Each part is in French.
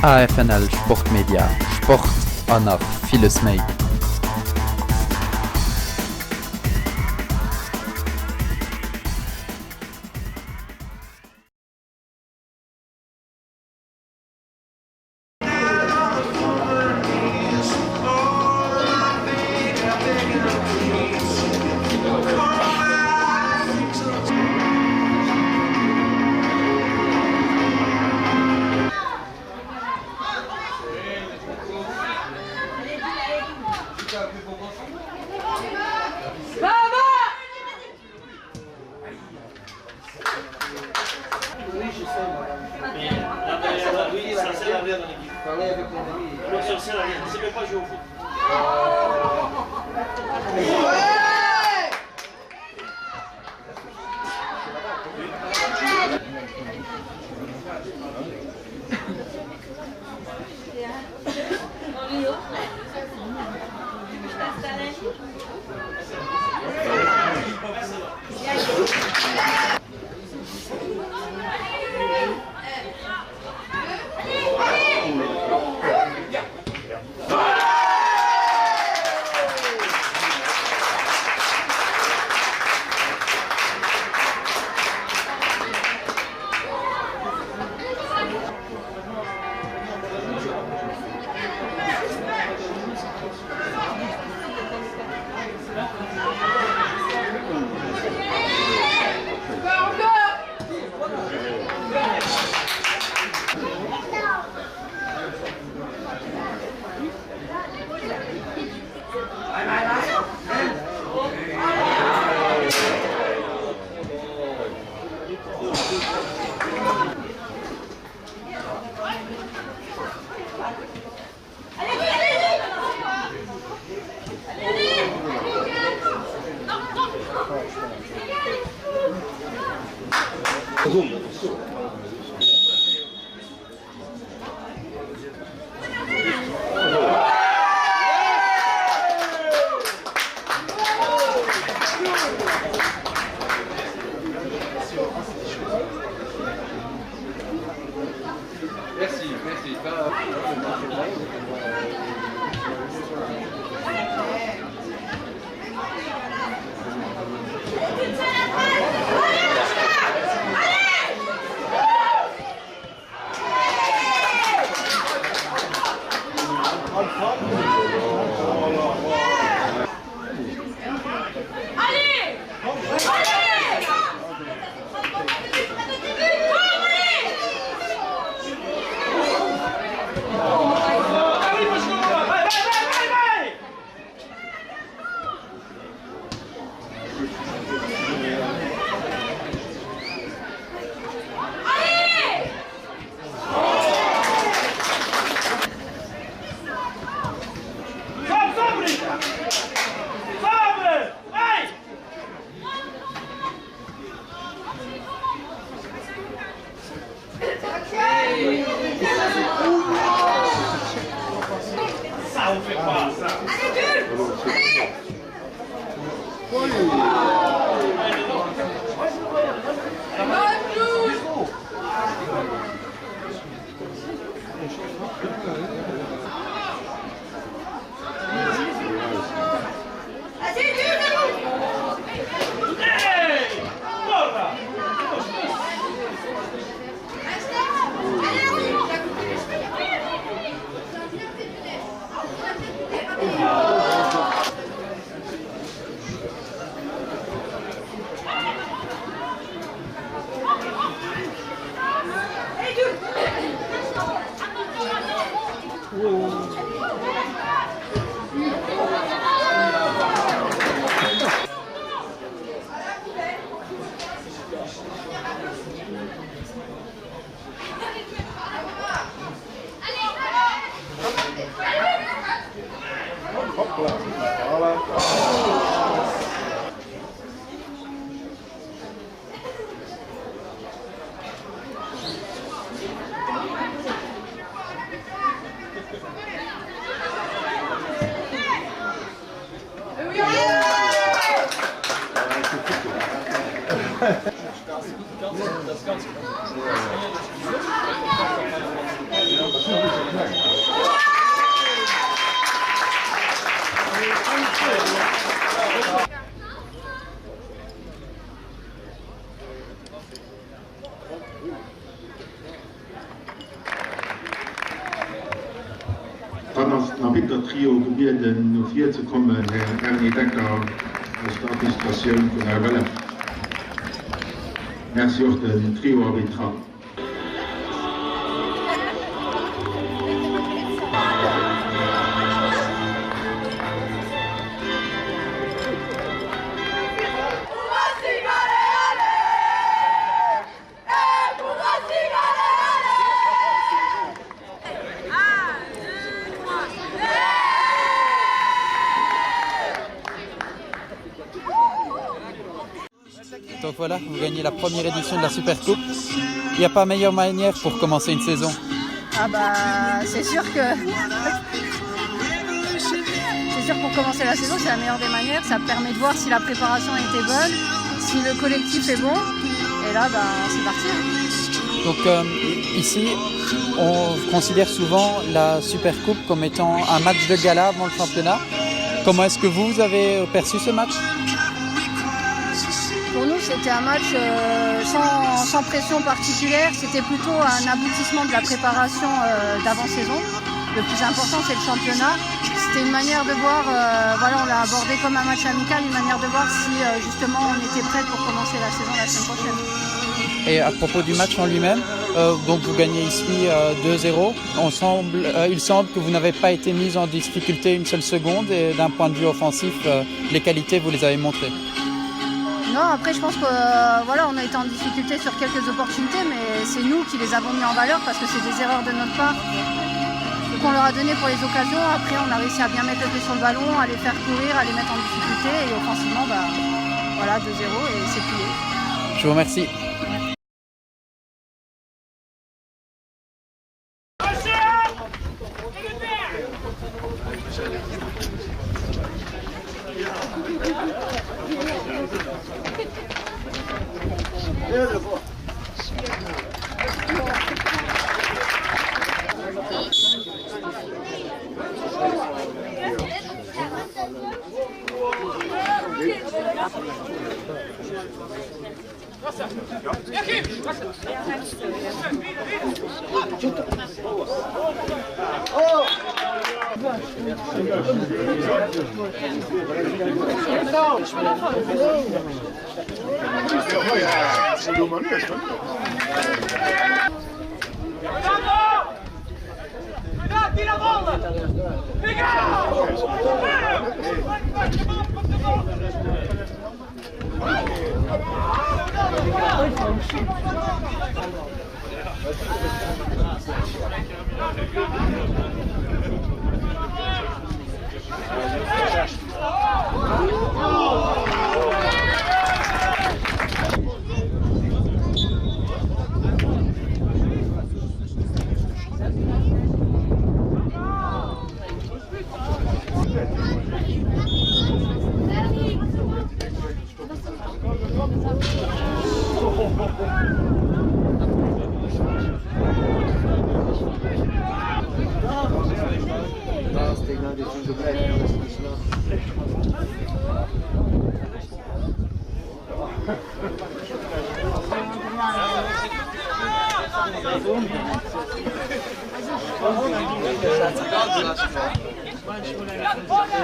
AFNL Sportmedia, Sport an nach vieles méi. Das Ganze. nach Wintertrio gebeten noch hier zu kommen, Herr Ernie Decker aus der Administration von der Welle. Merci auch den Trio-Arbitrat. Donc voilà, vous gagnez la première édition de la Super Coupe. Il n'y a pas meilleure manière pour commencer une saison. Ah bah c'est sûr que pour commencer la saison c'est la meilleure des manières. Ça permet de voir si la préparation a été bonne, si le collectif est bon. Et là bah, c'est parti. Donc ici, on considère souvent la Super Coupe comme étant un match de gala avant le championnat. Comment est-ce que vous avez perçu ce match ? Pour nous, c'était un match sans pression particulière. C'était plutôt un aboutissement de la préparation d'avant-saison. Le plus important, c'est le championnat. C'était une manière de voir, voilà, on l'a abordé comme un match amical, une manière de voir si justement on était prêt pour commencer la saison la semaine prochaine. Et à propos du match en lui-même, donc vous gagnez ici 2-0. Il semble que vous n'avez pas été mis en difficulté une seule seconde et d'un point de vue offensif, les qualités, vous les avez montrées. Non, après je pense que voilà, on a été en difficulté sur quelques opportunités, mais c'est nous qui les avons mis en valeur parce que c'est des erreurs de notre part qu'on leur a donné pour les occasions. Après on a réussi à bien mettre le pied sur le ballon, à les faire courir, à les mettre en difficulté et offensivement, bah, voilà, 2-0 et c'est plié. Je vous remercie.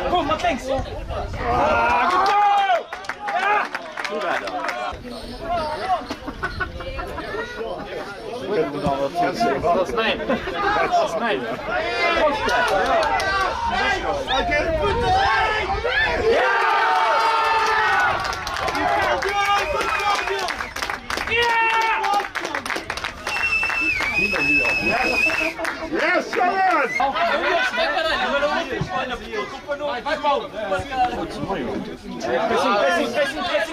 Kom, wat links! Dat is mijn. Dat is mijn. Yes, Sharon!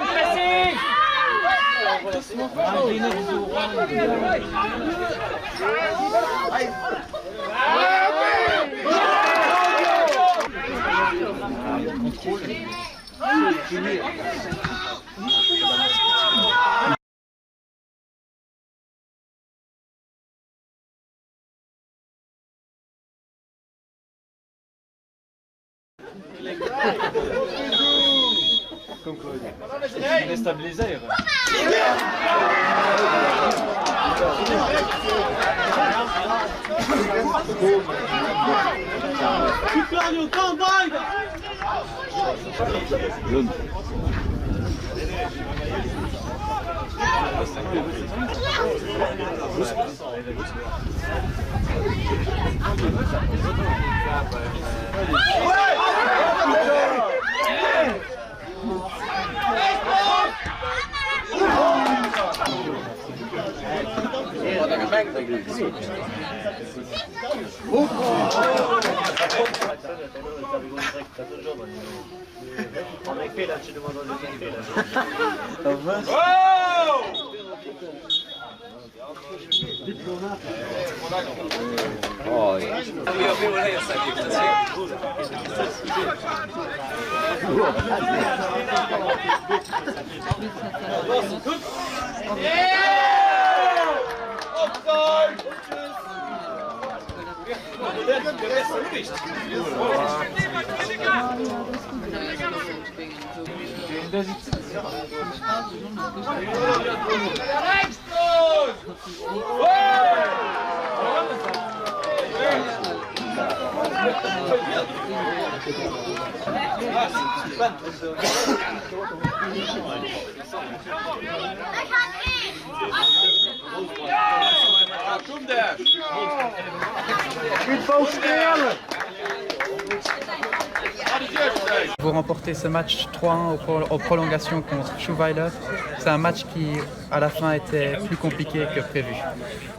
Pressing! Déstabiliser. En effet, là, tu demandes le Vous remportez ce match 3-1 aux prolongations contre Schuweiler. C'est un match qui, à la fin, était plus compliqué que prévu.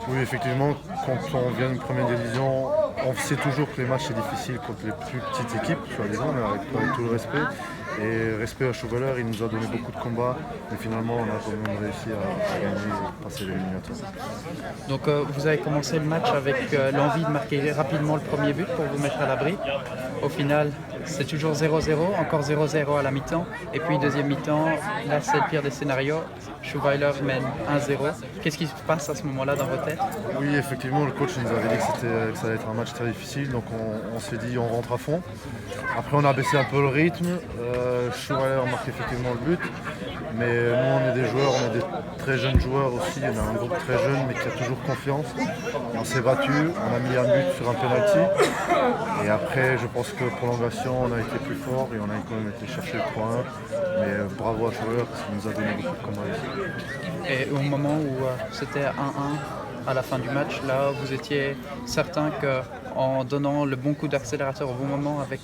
Oui, effectivement, quand on vient d'une première division, on sait toujours que les matchs sont difficiles contre les plus petites équipes, soi-disant, mais avec tout le respect. Et respect à Schuweiler, il nous a donné beaucoup de combats, mais finalement, on a quand même réussi à gagner et passer l'éliminatoire. Donc vous avez commencé le match avec l'envie de marquer rapidement le premier but pour vous mettre à l'abri. Au final, c'est toujours 0-0, encore 0-0 à la mi-temps. Et puis deuxième mi-temps, là c'est le pire des scénarios. Schuweiler mène 1-0. Qu'est-ce qui se passe à ce moment-là dans votre tête? Oui, effectivement, le coach nous avait dit que ça allait être un match très difficile, donc on s'est dit on rentre à fond. Après on a baissé un peu le rythme, Schuweiler marque effectivement le but, mais nous on est des joueurs, on est des très jeunes joueurs aussi, on a un groupe très jeune mais qui a toujours confiance. On s'est battu, on a mis un but sur un penalty, et après je pense que prolongation on a été plus fort et on a quand même été chercher le point 1, mais bravo à Schuweiler parce qu'il nous a donné beaucoup de combats ici. Et au moment où c'était 1-1 à la fin du match, là vous étiez certain qu'en donnant le bon coup d'accélérateur au bon moment avec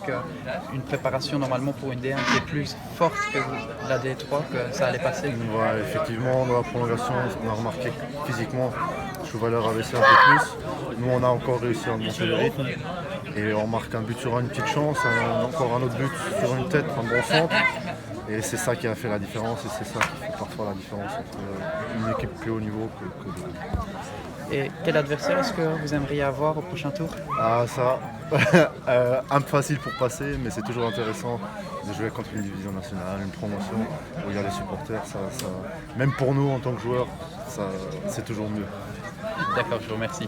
une préparation normalement pour une D1 qui est plus forte que la D3, que ça allait passer? Ouais, effectivement, dans la prolongation, on a remarqué que physiquement, Schuweiler a baissé un peu plus. Nous, on a encore réussi à monter le rythme et on marque un but sur une petite chance, encore un autre but sur une tête, un bon centre. Et c'est ça qui a fait la différence et c'est ça qui fait parfois la différence entre une équipe plus haut niveau que d'autres. Et quel adversaire est-ce que vous aimeriez avoir au prochain tour? Ah ça, un peu facile pour passer, mais c'est toujours intéressant de jouer contre une division nationale, une promotion où il y a les supporters. Même pour nous en tant que joueurs, c'est toujours mieux. D'accord, je vous remercie.